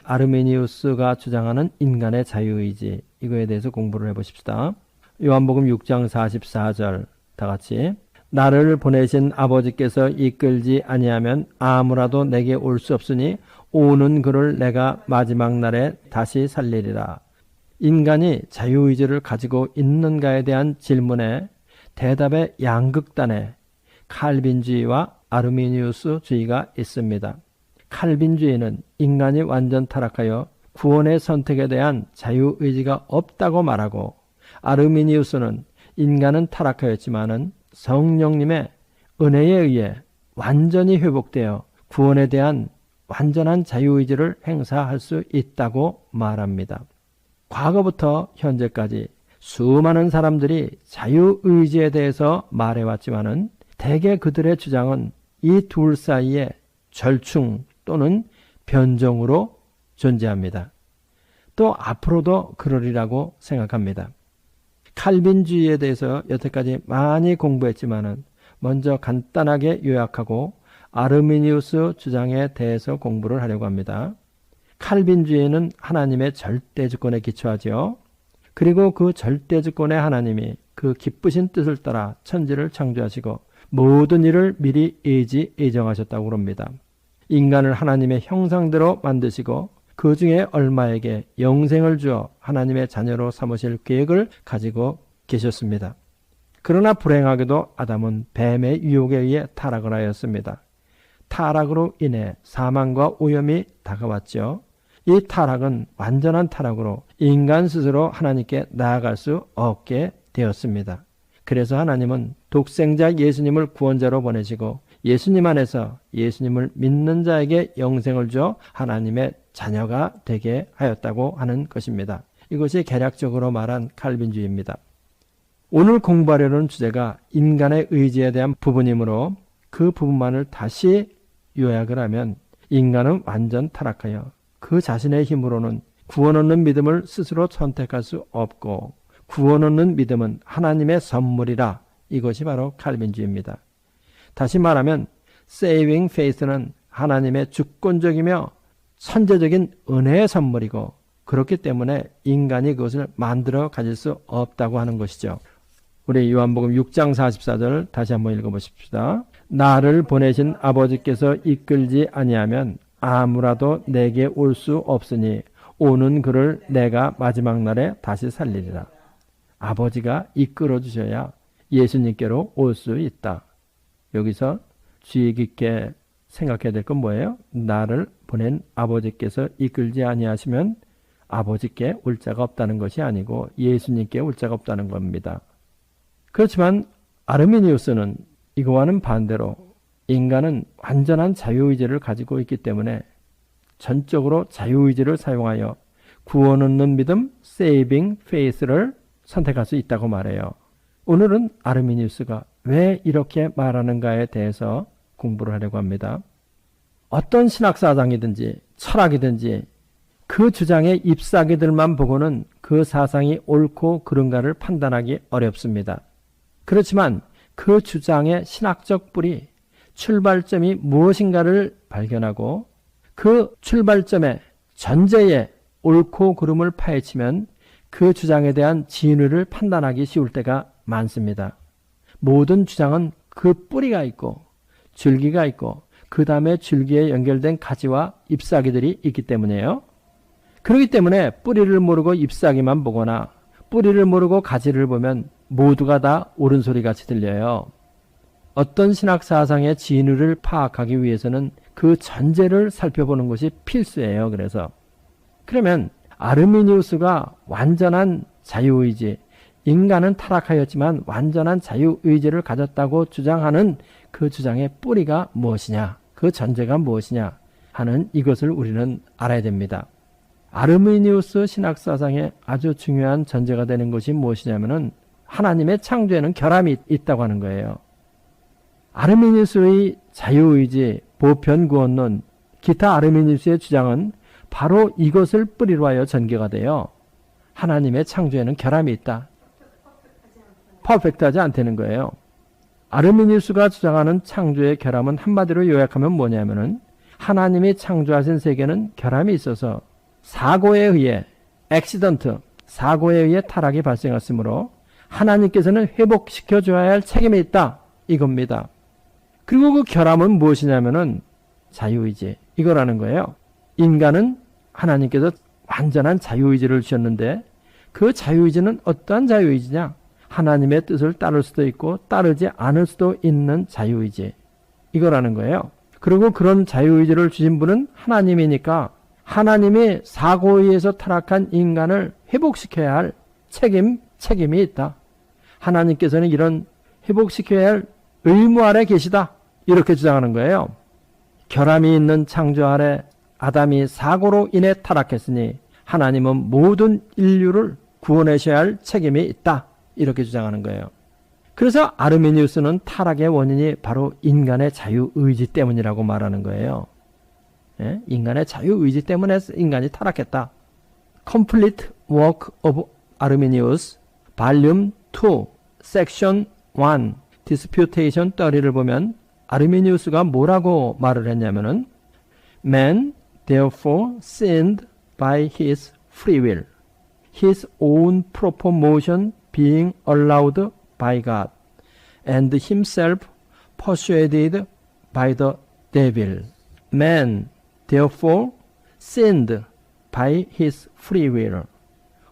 아르미니우스가 주장하는 인간의 자유의지, 이거에 대해서 공부를 해보십시다. 요한복음 6장 44절 다 같이 나를 보내신 아버지께서 이끌지 아니하면 아무라도 내게 올 수 없으니 오는 그를 내가 마지막 날에 다시 살리리라. 인간이 자유의지를 가지고 있는가에 대한 질문에 대답의 양극단에 칼빈주의와 아르미니우스주의가 있습니다. 칼빈주의는 인간이 완전 타락하여 구원의 선택에 대한 자유의지가 없다고 말하고, 아르미니우스는 인간은 타락하였지만은 성령님의 은혜에 의해 완전히 회복되어 구원에 대한 완전한 자유의지를 행사할 수 있다고 말합니다. 과거부터 현재까지 수많은 사람들이 자유의지에 대해서 말해왔지만은 대개 그들의 주장은 이 둘 사이에 절충 또는 변종으로 존재합니다. 또 앞으로도 그러리라고 생각합니다. 칼빈주의에 대해서 여태까지 많이 공부했지만은 먼저 간단하게 요약하고 아르미니우스 주장에 대해서 공부를 하려고 합니다. 칼빈주의는 하나님의 절대주권에 기초하지요. 그리고 그 절대주권의 하나님이 그 기쁘신 뜻을 따라 천지를 창조하시고 모든 일을 미리 예정하셨다고 합니다. 인간을 하나님의 형상대로 만드시고 그 중에 얼마에게 영생을 주어 하나님의 자녀로 삼으실 계획을 가지고 계셨습니다. 그러나 불행하게도 아담은 뱀의 유혹에 의해 타락을 하였습니다. 타락으로 인해 사망과 오염이 다가왔죠. 이 타락은 완전한 타락으로 인간 스스로 하나님께 나아갈 수 없게 되었습니다. 그래서 하나님은 독생자 예수님을 구원자로 보내시고 예수님 안에서 예수님을 믿는 자에게 영생을 주어 하나님의 자녀가 되게 하였다고 하는 것입니다. 이것이 개략적으로 말한 칼빈주의입니다. 오늘 공부하려는 주제가 인간의 의지에 대한 부분이므로 그 부분만을 다시 요약을 하면 인간은 완전 타락하여 그 자신의 힘으로는 구원 얻는 믿음을 스스로 선택할 수 없고 구원 얻는 믿음은 하나님의 선물이라. 이것이 바로 칼빈주의입니다. 다시 말하면 saving faith는 하나님의 주권적이며 선제적인 은혜의 선물이고 그렇기 때문에 인간이 그것을 만들어 가질 수 없다고 하는 것이죠. 우리 요한복음 6장 44절 다시 한번 읽어보십시다. 나를 보내신 아버지께서 이끌지 아니하면 아무라도 내게 올 수 없으니 오는 그를 내가 마지막 날에 다시 살리리라. 아버지가 이끌어 주셔야 예수님께로 올 수 있다. 여기서 주의 깊게 생각해야 될 건 뭐예요? 나를 보낸 아버지께서 이끌지 아니하시면 아버지께 올 자가 없다는 것이 아니고 예수님께 올 자가 없다는 겁니다. 그렇지만 아르미니우스는 이거와는 반대로 인간은 완전한 자유의지를 가지고 있기 때문에 전적으로 자유의지를 사용하여 구원 얻는 믿음, saving faith를 선택할 수 있다고 말해요. 오늘은 아르미니우스가 왜 이렇게 말하는가에 대해서 공부를 하려고 합니다. 어떤 신학사상이든지 철학이든지 그 주장의 잎사귀들만 보고는 그 사상이 옳고 그른가를 판단하기 어렵습니다. 그렇지만 그 주장의 신학적 뿌리, 출발점이 무엇인가를 발견하고 그 출발점의 전제에 옳고 그름을 파헤치면 그 주장에 대한 진위를 판단하기 쉬울 때가 많습니다. 모든 주장은 그 뿌리가 있고 줄기가 있고 그 다음에 줄기에 연결된 가지와 잎사귀들이 있기 때문이에요. 그렇기 때문에 뿌리를 모르고 잎사귀만 보거나 뿌리를 모르고 가지를 보면 모두가 다 옳은 소리 같이 들려요. 어떤 신학사상의 진위를 파악하기 위해서는 그 전제를 살펴보는 것이 필수예요. 그러면 아르미니우스가 완전한 자유의지, 인간은 타락하였지만 완전한 자유의지를 가졌다고 주장하는 그 주장의 뿌리가 무엇이냐, 그 전제가 무엇이냐 하는 이것을 우리는 알아야 됩니다. 아르미니우스 신학사상의 아주 중요한 전제가 되는 것이 무엇이냐면은 하나님의 창조에는 결함이 있다고 하는 거예요. 아르미니우스의 자유의지, 보편구원론, 기타 아르미니우스의 주장은 바로 이것을 뿌리로 하여 전개가 돼요. 하나님의 창조에는 결함이 있다. 퍼펙트하지 않다는 거예요. 아르미니우스가 주장하는 창조의 결함은 한마디로 요약하면 뭐냐면은 하나님이 창조하신 세계는 결함이 있어서 사고에 의해 액시던트, 사고에 의해 타락이 발생했으므로 하나님께서는 회복시켜 줘야 할 책임이 있다. 이겁니다. 그리고 그 결함은 무엇이냐면은 자유의지. 이거라는 거예요. 인간은 하나님께서 완전한 자유의지를 주셨는데 그 자유의지는 어떠한 자유의지냐? 하나님의 뜻을 따를 수도 있고 따르지 않을 수도 있는 자유의지. 이거라는 거예요. 그리고 그런 자유의지를 주신 분은 하나님이니까 하나님이 사고에 의해서 타락한 인간을 회복시켜야 할 책임이 있다. 하나님께서는 이런 회복시켜야 할 의무 아래 계시다. 이렇게 주장하는 거예요. 결함이 있는 창조 아래 아담이 사고로 인해 타락했으니 하나님은 모든 인류를 구원하셔야 할 책임이 있다. 이렇게 주장하는 거예요. 그래서 아르미니우스는 타락의 원인이 바로 인간의 자유의지 때문이라고 말하는 거예요. 예? 인간의 자유의지 때문에 인간이 타락했다. Complete Work of Arminius, Volume 2, Section 1, Disputation 30를 보면 아르미니우스가 뭐라고 말을 했냐면은 Man therefore sinned by his free will, his own proper motion being allowed by God, and himself persuaded by the devil. Man therefore sinned by his free will.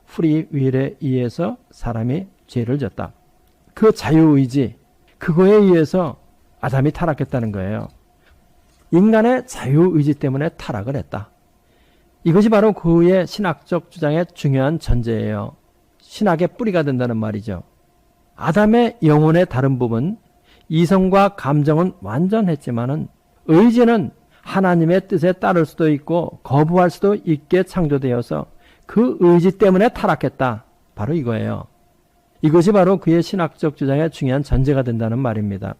free will에 의해서 사람이 죄를 졌다. 그 자유의지, 그거에 의해서 아담이 타락했다는 거예요. 인간의 자유의지 때문에 타락을 했다. 이것이 바로 그의 신학적 주장의 중요한 전제예요. 신학의 뿌리가 된다는 말이죠. 아담의 영혼의 다른 부분, 이성과 감정은 완전했지만은 의지는 하나님의 뜻에 따를 수도 있고 거부할 수도 있게 창조되어서 그 의지 때문에 타락했다. 바로 이거예요. 이것이 바로 그의 신학적 주장의 중요한 전제가 된다는 말입니다.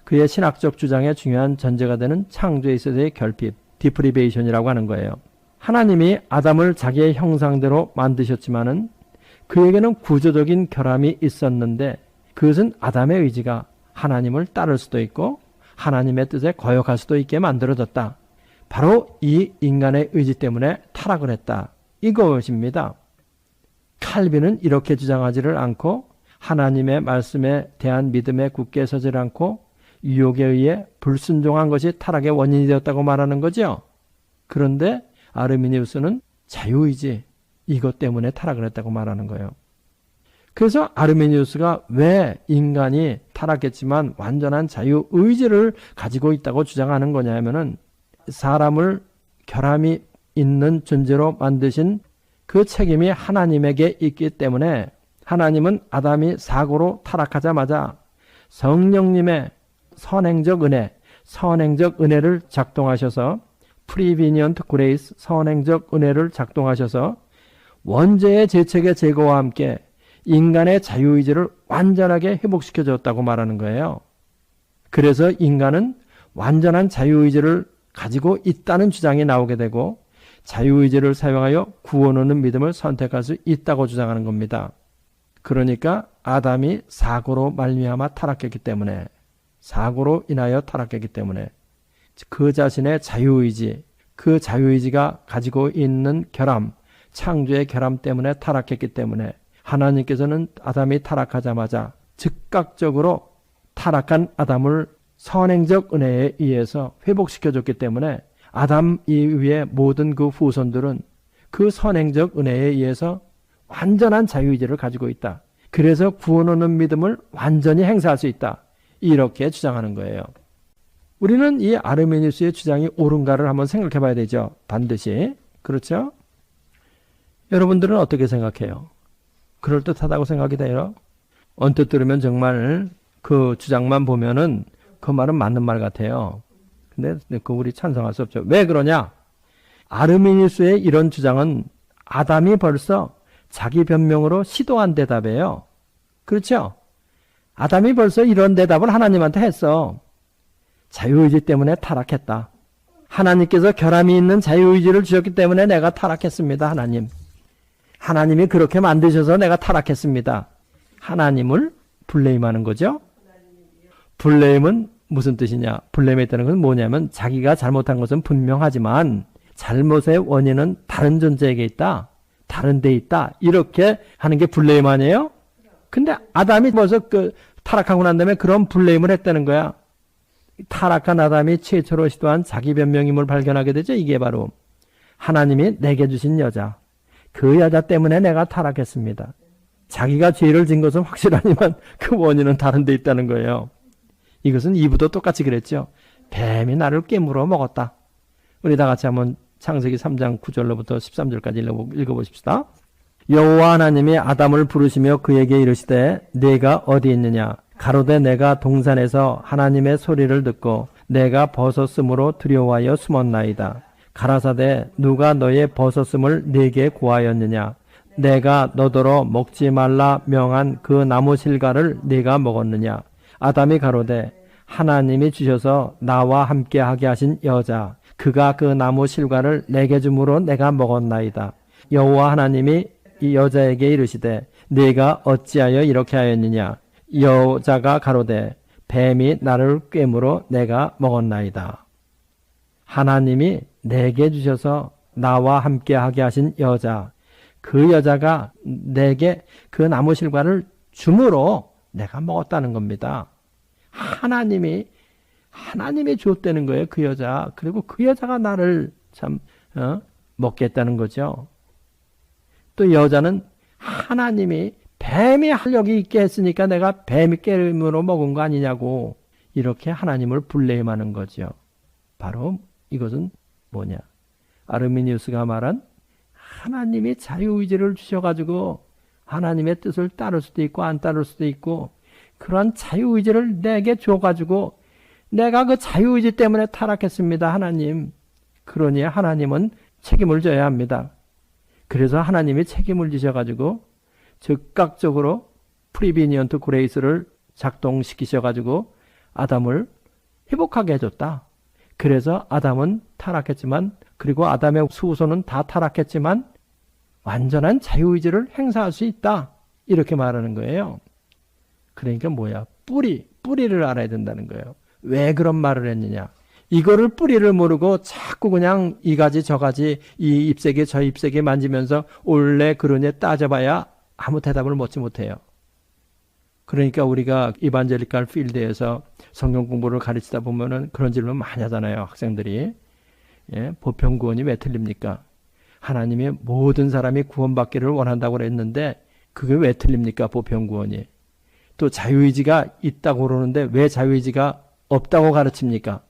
그의 신학적 주장의 중요한 전제가 되는 창조에 있어서의 결핍, 디프리베이션이라고 하는 거예요. 하나님이 아담을 자기의 형상대로 만드셨지만은 그에게는 구조적인 결함이 있었는데 그것은 아담의 의지가 하나님을 따를 수도 있고 하나님의 뜻에 거역할 수도 있게 만들어졌다. 바로 이 인간의 의지 때문에 타락을 했다. 이것입니다. 칼빈은 이렇게 주장하지를 않고 하나님의 말씀에 대한 믿음에 굳게 서질 않고 유혹에 의해 불순종한 것이 타락의 원인이 되었다고 말하는 거죠. 그런데 아르미니우스는 자유의지, 이것 때문에 타락을 했다고 말하는 거예요. 그래서 아르미니우스가 왜 인간이 타락했지만 완전한 자유의지를 가지고 있다고 주장하는 거냐 하면은 사람을 결함이 있는 존재로 만드신 그 책임이 하나님에게 있기 때문에 하나님은 아담이 사고로 타락하자마자 성령님의 선행적 은혜를 작동하셔서 Prevenient Grace, 선행적 은혜를 작동하셔서 원죄의 죄책의 제거와 함께 인간의 자유의지를 완전하게 회복시켜 줬다고 말하는 거예요. 그래서 인간은 완전한 자유의지를 가지고 있다는 주장이 나오게 되고 자유의지를 사용하여 구원 얻는 믿음을 선택할 수 있다고 주장하는 겁니다. 그러니까 아담이 사고로 말미암아 타락했기 때문에 사고로 인하여 타락했기 때문에 그 자신의 자유의지, 그 자유의지가 가지고 있는 결함, 창조의 결함 때문에 타락했기 때문에 하나님께서는 아담이 타락하자마자 즉각적으로 타락한 아담을 선행적 은혜에 의해서 회복시켜줬기 때문에 아담 이후의 모든 그 후손들은 그 선행적 은혜에 의해서 완전한 자유의지를 가지고 있다. 그래서 구원 얻는 믿음을 완전히 행사할 수 있다. 이렇게 주장하는 거예요. 우리는 이 아르미니우스의 주장이 옳은가를 한번 생각해 봐야 되죠. 반드시. 그렇죠? 여러분들은 어떻게 생각해요? 그럴듯하다고 생각이 돼요? 언뜻 들으면 정말 그 주장만 보면은 그 말은 맞는 말 같아요. 근데 그 우리 찬성할 수 없죠. 왜 그러냐? 아르미니우스의 이런 주장은 아담이 벌써 자기 변명으로 시도한 대답이에요. 그렇죠? 아담이 벌써 이런 대답을 하나님한테 했어. 자유의지 때문에 타락했다. 하나님께서 결함이 있는 자유의지를 주셨기 때문에 내가 타락했습니다. 하나님. 하나님이 그렇게 만드셔서 내가 타락했습니다. 하나님을 블레임하는 거죠. 블레임은 무슨 뜻이냐? 블레임에 있다는 것은 뭐냐면 자기가 잘못한 것은 분명하지만 잘못의 원인은 다른 존재에게 있다. 다른 데 있다. 이렇게 하는 게 블레임 아니에요? 근데 아담이 벌써 타락하고 난 다음에 그런 블레임을 했다는 거야. 타락한 아담이 최초로 시도한 자기 변명임을 발견하게 되죠. 이게 바로 하나님이 내게 주신 여자. 그 여자 때문에 내가 타락했습니다. 자기가 죄를 진 것은 확실하지만 그 원인은 다른 데 있다는 거예요. 이것은 이브도 똑같이 그랬죠. 뱀이 나를 깨물어 먹었다. 우리 다 같이 한번 창세기 3장 9절로부터 13절까지 읽어보십시다. 여호와 하나님이 아담을 부르시며 그에게 이르시되 네가 어디 있느냐? 가로되 내가 동산에서 하나님의 소리를 듣고 내가 벗었으므로 두려워하여 숨었나이다. 가라사대 누가 너의 벗었음을 네게 고하였느냐? 내가 너더러 먹지 말라 명한 그 나무 실과를 네가 먹었느냐? 아담이 가로되 하나님이 주셔서 나와 함께하게 하신 여자 그가 그 나무 실과를 내게 주므로 내가 먹었나이다. 여호와 하나님이 이 여자에게 이르시되 네가 어찌하여 이렇게 하였느냐? 여자가 가로되 뱀이 나를 꿰물어 내가 먹었나이다. 하나님이 내게 주셔서 나와 함께하게 하신 여자 그 여자가 내게 그 나무 실과를 주므로 내가 먹었다는 겁니다. 하나님이 줬다는 거예요. 그 여자. 그리고 그 여자가 나를 먹게 했다는 거죠. 또 여자는 하나님이 뱀이 활력이 있게 했으니까 내가 뱀이 깨물어 먹은 거 아니냐고 이렇게 하나님을 블레임하는 거죠. 바로 이것은 뭐냐? 아르미니우스가 말한 하나님이 자유의지를 주셔가지고 하나님의 뜻을 따를 수도 있고 안 따를 수도 있고 그러한 자유의지를 내게 줘가지고 내가 그 자유의지 때문에 타락했습니다. 하나님. 그러니 하나님은 책임을 져야 합니다. 그래서 하나님이 책임을 지셔가지고 즉각적으로 프리비니언트 그레이스를 작동시키셔가지고 아담을 회복하게 해줬다. 그래서 아담은 타락했지만 그리고 아담의 후손은 다 타락했지만 완전한 자유의지를 행사할 수 있다. 이렇게 말하는 거예요. 그러니까 뭐야? 뿌리를 알아야 된다는 거예요. 왜 그런 말을 했느냐? 이거를 뿌리를 모르고 자꾸 그냥 이 가지 저 가지 이 잎새기 저 잎새기 만지면서 올래 그러냐 따져봐야 아무 대답을 못지 못해요. 그러니까 우리가 이반젤리칼 필드에서 성경 공부를 가르치다 보면은 그런 질문 많이 하잖아요. 학생들이. 예, 보편구원이 왜 틀립니까? 하나님이 모든 사람이 구원받기를 원한다고 그랬는데 그게 왜 틀립니까? 보편구원이. 또 자유의지가 있다고 그러는데 왜 자유의지가 없다고 가르칩니까?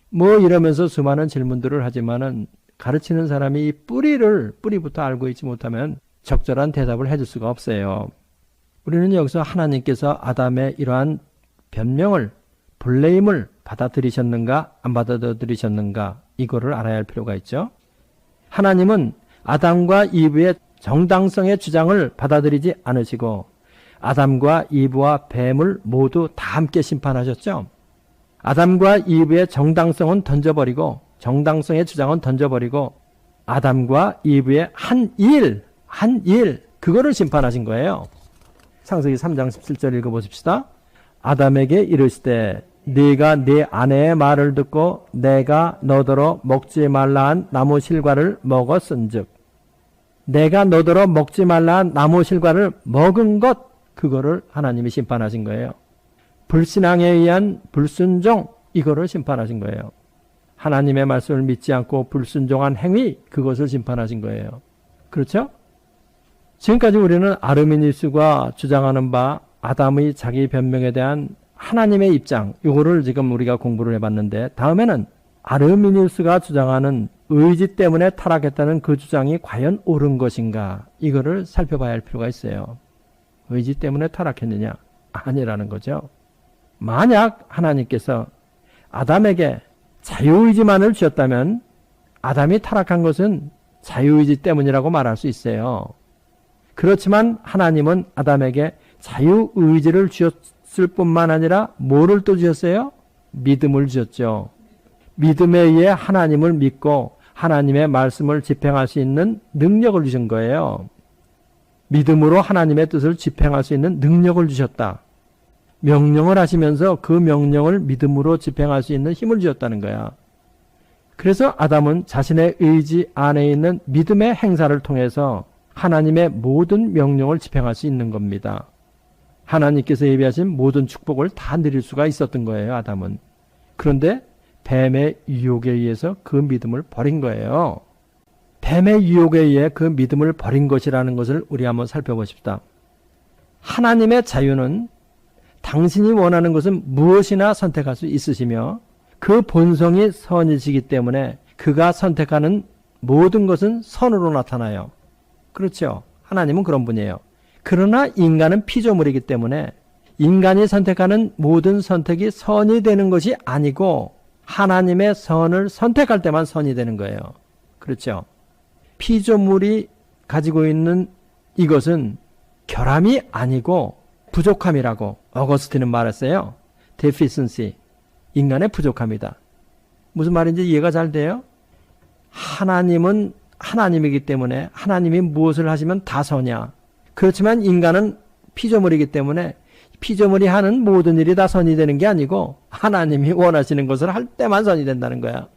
뭐 이러면서 수많은 질문들을 하지만은 가르치는 사람이 이 뿌리부터 알고 있지 못하면 적절한 대답을 해줄 수가 없어요. 우리는 여기서 하나님께서 아담의 이러한 변명을, 블레임을 받아들이셨는가 안 받아들이셨는가 이거를 알아야 할 필요가 있죠. 하나님은 아담과 이브의 정당성의 주장을 받아들이지 않으시고 아담과 이브와 뱀을 모두 다 함께 심판하셨죠. 아담과 이브의 정당성은 던져버리고 정당성의 주장은 던져버리고 아담과 이브의 한 일 그거를 심판하신 거예요. 창세기 3장 17절 읽어보십시다. 아담에게 이르시되 네가 네 아내의 말을 듣고 내가 너더러 먹지 말라 한 나무 실과를 먹었은즉 내가 너더러 먹지 말라 한 나무 실과를 먹은 것 그거를 하나님이 심판하신 거예요. 불신앙에 의한 불순종 이거를 심판하신 거예요. 하나님의 말씀을 믿지 않고 불순종한 행위 그것을 심판하신 거예요. 그렇죠? 지금까지 우리는 아르미니우스가 주장하는 바 아담의 자기 변명에 대한 하나님의 입장 이거를 지금 우리가 공부를 해봤는데 다음에는 아르미니우스가 주장하는 의지 때문에 타락했다는 그 주장이 과연 옳은 것인가 이거를 살펴봐야 할 필요가 있어요. 의지 때문에 타락했느냐? 아니라는 거죠. 만약 하나님께서 아담에게 자유의지만을 주셨다면 아담이 타락한 것은 자유의지 때문이라고 말할 수 있어요. 그렇지만 하나님은 아담에게 자유의지를 주셨을 뿐만 아니라 뭐를 또 주셨어요? 믿음을 주셨죠. 믿음에 의해 하나님을 믿고 하나님의 말씀을 집행할 수 있는 능력을 주신 거예요. 믿음으로 하나님의 뜻을 집행할 수 있는 능력을 주셨다. 명령을 하시면서 그 명령을 믿음으로 집행할 수 있는 힘을 주셨다는 거야. 그래서 아담은 자신의 의지 안에 있는 믿음의 행사를 통해서 하나님의 모든 명령을 집행할 수 있는 겁니다. 하나님께서 예비하신 모든 축복을 다 누릴 수가 있었던 거예요, 아담은. 그런데 뱀의 유혹에 의해서 그 믿음을 버린 거예요. 뱀의 유혹에 의해 그 믿음을 버린 것이라는 것을 우리 한번 살펴보십시다. 하나님의 자유는 당신이 원하는 것은 무엇이나 선택할 수 있으시며 그 본성이 선이시기 때문에 그가 선택하는 모든 것은 선으로 나타나요. 그렇죠? 하나님은 그런 분이에요. 그러나 인간은 피조물이기 때문에 인간이 선택하는 모든 선택이 선이 되는 것이 아니고 하나님의 선을 선택할 때만 선이 되는 거예요. 그렇죠? 피조물이 가지고 있는 이것은 결함이 아니고 부족함이라고 어거스틴은 말했어요. deficiency, 인간의 부족함이다. 무슨 말인지 이해가 잘 돼요? 하나님은 하나님이기 때문에 하나님이 무엇을 하시면 다 선이야. 그렇지만 인간은 피조물이기 때문에 피조물이 하는 모든 일이 다 선이 되는 게 아니고 하나님이 원하시는 것을 할 때만 선이 된다는 거야.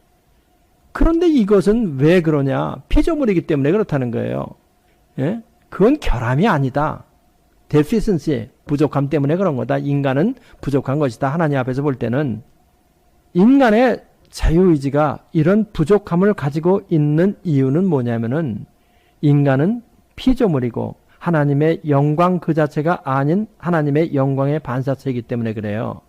그런데 이것은 왜 그러냐? 피조물이기 때문에 그렇다는 거예요. 예? 그건 결함이 아니다. deficiency, 부족함 때문에 그런 거다. 인간은 부족한 것이다. 하나님 앞에서 볼 때는 인간의 자유의지가 이런 부족함을 가지고 있는 이유는 뭐냐면은 인간은 피조물이고 하나님의 영광 그 자체가 아닌 하나님의 영광의 반사체이기 때문에 그래요.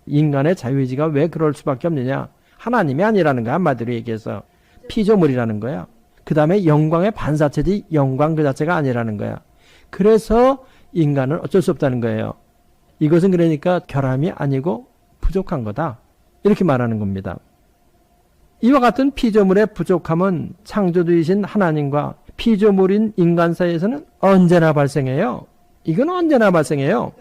인간의 자유의지가 왜 그럴 수밖에 없느냐? 하나님이 아니라는 거야. 한마디로 얘기해서 피조물이라는 거야. 그 다음에 영광의 반사체지 영광 그 자체가 아니라는 거야. 그래서 인간은 어쩔 수 없다는 거예요. 이것은 그러니까 결함이 아니고 부족한 거다. 이렇게 말하는 겁니다. 이와 같은 피조물의 부족함은 창조주이신 하나님과 피조물인 인간 사이에서는 언제나 발생해요. 이건 언제나 발생해요.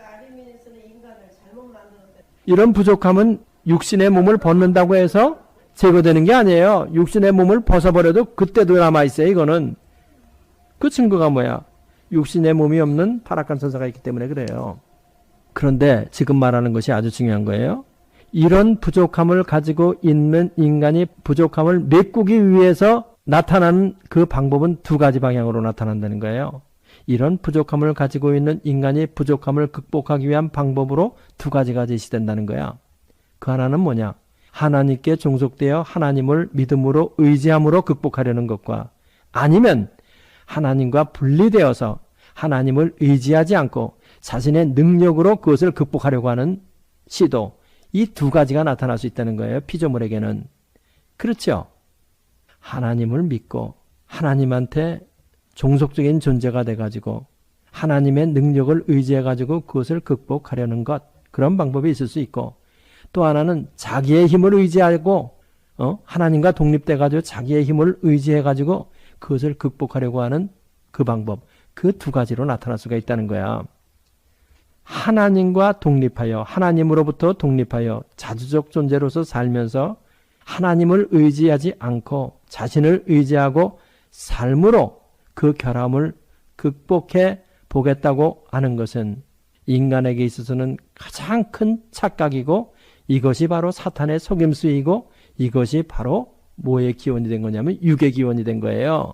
이런 부족함은 육신의 몸을 벗는다고 해서 제거되는 게 아니에요. 육신의 몸을 벗어버려도 그때도 남아있어요. 이거는. 그 증거가 뭐야? 육신의 몸이 없는 타락한 천사가 있기 때문에 그래요. 그런데 지금 말하는 것이 아주 중요한 거예요. 이런 부족함을 가지고 있는 인간이 부족함을 메꾸기 위해서 나타나는 그 방법은 두 가지 방향으로 나타난다는 거예요. 이런 부족함을 가지고 있는 인간이 부족함을 극복하기 위한 방법으로 두 가지가 제시된다는 거야. 그 하나는 뭐냐? 하나님께 종속되어 하나님을 믿음으로 의지함으로 극복하려는 것과 아니면 하나님과 분리되어서 하나님을 의지하지 않고 자신의 능력으로 그것을 극복하려고 하는 시도, 이 두 가지가 나타날 수 있다는 거예요. 피조물에게는. 그렇죠? 하나님을 믿고 하나님한테 종속적인 존재가 돼가지고 하나님의 능력을 의지해가지고 그것을 극복하려는 것, 그런 방법이 있을 수 있고, 또 하나는 자기의 힘을 의지하고 하나님과 독립돼가지고 자기의 힘을 의지해가지고 그것을 극복하려고 하는 그 방법, 그 두 가지로 나타날 수가 있다는 거야. 하나님과 독립하여 하나님으로부터 독립하여 자주적 존재로서 살면서 하나님을 의지하지 않고 자신을 의지하고 삶으로 그 결함을 극복해 보겠다고 하는 것은 인간에게 있어서는 가장 큰 착각이고 이것이 바로 사탄의 속임수이고 이것이 바로 뭐의 기원이 된 거냐면 육의 기원이 된 거예요.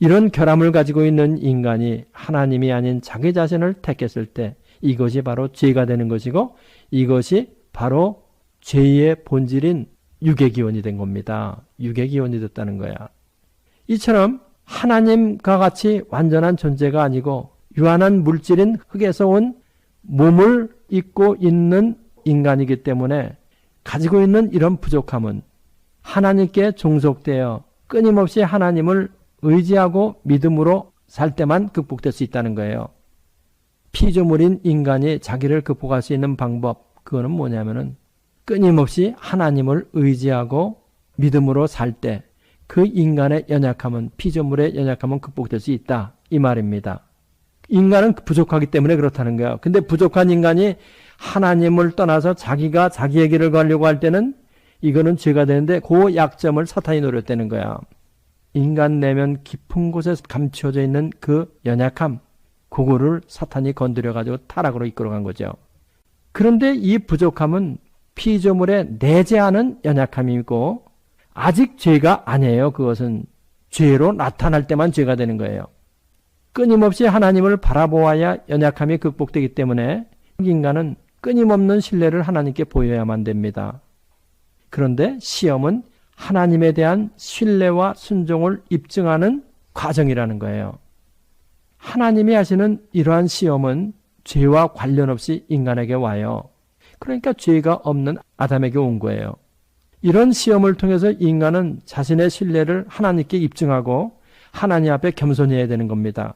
이런 결함을 가지고 있는 인간이 하나님이 아닌 자기 자신을 택했을 때 이것이 바로 죄가 되는 것이고 이것이 바로 죄의 본질인 육의 기원이 된 겁니다. 육의 기원이 됐다는 거야. 이처럼 하나님과 같이 완전한 존재가 아니고 유한한 물질인 흙에서 온 몸을 입고 있는 인간이기 때문에 가지고 있는 이런 부족함은 하나님께 종속되어 끊임없이 하나님을 의지하고 믿음으로 살 때만 극복될 수 있다는 거예요. 피조물인 인간이 자기를 극복할 수 있는 방법, 그거는 뭐냐면은 끊임없이 하나님을 의지하고 믿음으로 살 때 그 인간의 연약함은, 피조물의 연약함은 극복될 수 있다, 이 말입니다. 인간은 부족하기 때문에 그렇다는 거예요. 근데 부족한 인간이 하나님을 떠나서 자기가 자기의 길을 가려고 할 때는 이거는 죄가 되는데 그 약점을 사탄이 노렸다는 거야. 인간 내면 깊은 곳에 감춰져 있는 그 연약함, 그거를 사탄이 건드려가지고 타락으로 이끌어간 거죠. 그런데 이 부족함은 피조물에 내재하는 연약함이고 아직 죄가 아니에요. 그것은 죄로 나타날 때만 죄가 되는 거예요. 끊임없이 하나님을 바라보아야 연약함이 극복되기 때문에 인간은 끊임없는 신뢰를 하나님께 보여야만 됩니다. 그런데 시험은 하나님에 대한 신뢰와 순종을 입증하는 과정이라는 거예요. 하나님이 하시는 이러한 시험은 죄와 관련 없이 인간에게 와요. 그러니까 죄가 없는 아담에게 온 거예요. 이런 시험을 통해서 인간은 자신의 신뢰를 하나님께 입증하고 하나님 앞에 겸손해야 되는 겁니다.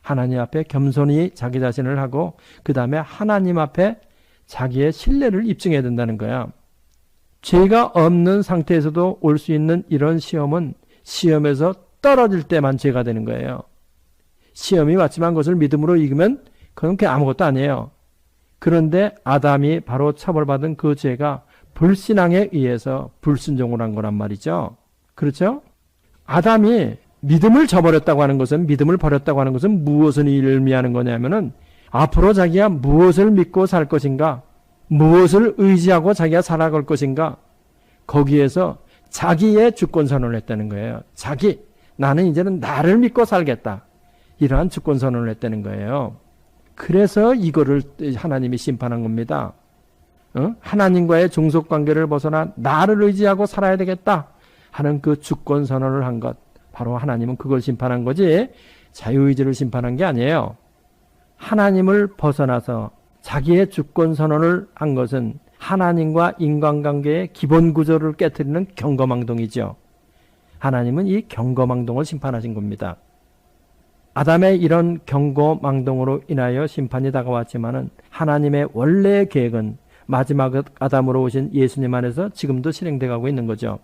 하나님 앞에 겸손히 자기 자신을 하고 그 다음에 하나님 앞에 자기의 신뢰를 입증해야 된다는 거야. 죄가 없는 상태에서도 올 수 있는 이런 시험은 시험에서 떨어질 때만 죄가 되는 거예요. 시험이 왔지만 그것을 믿음으로 이기면 그건 아무것도 아니에요. 그런데 아담이 바로 처벌받은 그 죄가 불신앙에 의해서 불순종을 한 거란 말이죠. 그렇죠? 아담이 믿음을 저버렸다고 하는 것은, 믿음을 버렸다고 하는 것은 무엇을 의미하는 거냐면은 앞으로 자기가 무엇을 믿고 살 것인가, 무엇을 의지하고 자기가 살아갈 것인가, 거기에서 자기의 주권선언을 했다는 거예요. 나는 이제는 나를 믿고 살겠다. 이러한 주권선언을 했다는 거예요. 그래서 이거를 하나님이 심판한 겁니다. 하나님과의 종속관계를 벗어나 나를 의지하고 살아야 되겠다 하는 그 주권선언을 한 것, 바로 하나님은 그걸 심판한 거지 자유의지를 심판한 게 아니에요. 하나님을 벗어나서 자기의 주권선언을 한 것은 하나님과 인간관계의 기본 구조를 깨트리는 경거망동이죠. 하나님은 이 경거망동을 심판하신 겁니다. 아담의 이런 경거망동으로 인하여 심판이 다가왔지만은 하나님의 원래의 계획은 마지막 아담으로 오신 예수님 안에서 지금도 실행돼 가고 있는 거죠.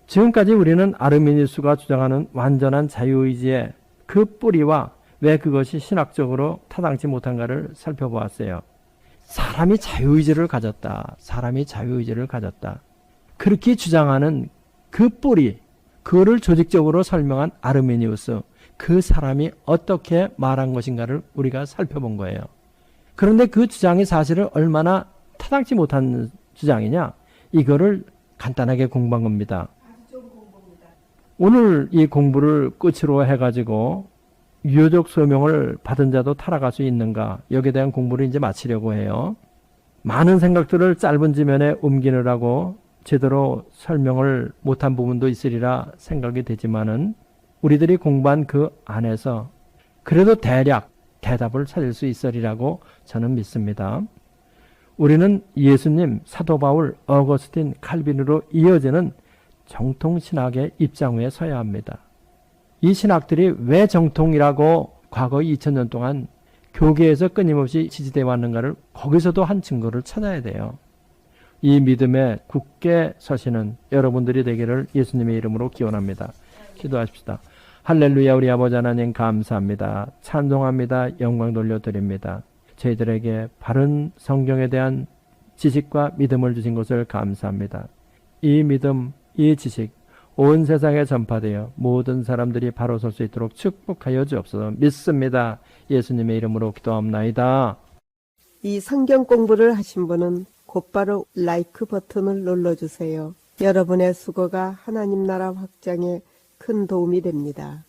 지금까지 우리는 아르미니우스가 주장하는 완전한 자유의지의 그 뿌리와 왜 그것이 신학적으로 타당치 못한가를 살펴보았어요. 사람이 자유의지를 가졌다. 그렇게 주장하는 그 뿌리, 그거를 조직적으로 설명한 아르미니우스, 그 사람이 어떻게 말한 것인가를 우리가 살펴본 거예요. 그런데 그 주장이 사실은 얼마나 타당치 못한 주장이냐? 이거를 간단하게 공부한 겁니다. 오늘 이 공부를 끝으로 해가지고 유효적 소명을 받은 자도 타락할 수 있는가? 여기에 대한 공부를 이제 마치려고 해요. 많은 생각들을 짧은 지면에 옮기느라고 제대로 설명을 못한 부분도 있으리라 생각이 되지만은 우리들이 공부한 그 안에서 그래도 대략 대답을 찾을 수 있으리라고 저는 믿습니다. 우리는 예수님, 사도 바울, 어거스틴, 칼빈으로 이어지는 정통신학의 입장 위에 서야 합니다. 이 신학들이 왜 정통이라고 과거 2000년 동안 교계에서 끊임없이 지지되어 왔는가를 거기서도 한 증거를 찾아야 돼요. 이 믿음에 굳게 서시는 여러분들이 되기를 예수님의 이름으로 기원합니다. 기도하십시다. 할렐루야. 우리 아버지 하나님 감사합니다. 찬송합니다. 영광 돌려드립니다. 저희들에게 바른 성경에 대한 지식과 믿음을 주신 것을 감사합니다. 이 믿음, 이 지식 온 세상에 전파되어 모든 사람들이 바로 설 수 있도록 축복하여 주옵소서. 믿습니다. 예수님의 이름으로 기도합나이다. 이 성경 공부를 하신 분은 곧바로 라이크 버튼을 눌러주세요. 여러분의 수고가 하나님 나라 확장에 큰 도움이 됩니다.